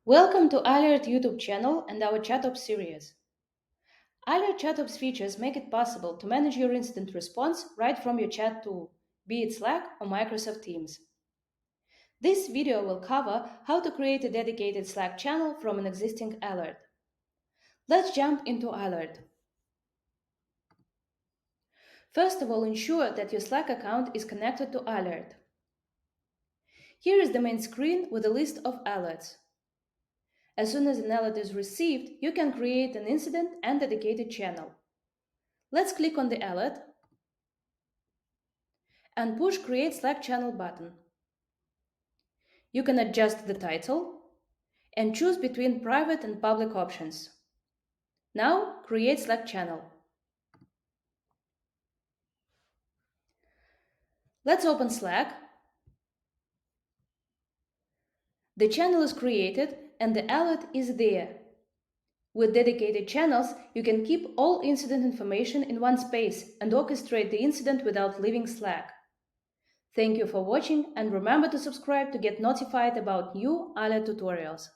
Welcome to ilert YouTube channel and our ChatOps series. ilert ChatOps features make it possible to manage your incident response right from your chat tool, be it Slack or Microsoft Teams. This video will cover how to create a dedicated Slack channel from an existing alert. Let's jump into ilert. First of all, ensure that your Slack account is connected to ilert. Here is the main screen with a list of alerts. As soon as an alert is received, you can create an incident and dedicated channel. Let's click on the alert and push Create Slack Channel button. You can adjust the title and choose between private and public options. Now, create Slack channel. Let's open Slack. The channel is created and the alert is there. With dedicated channels, you can keep all incident information in one space and orchestrate the incident without leaving Slack. Thank you for watching and remember to subscribe to get notified about new alert tutorials.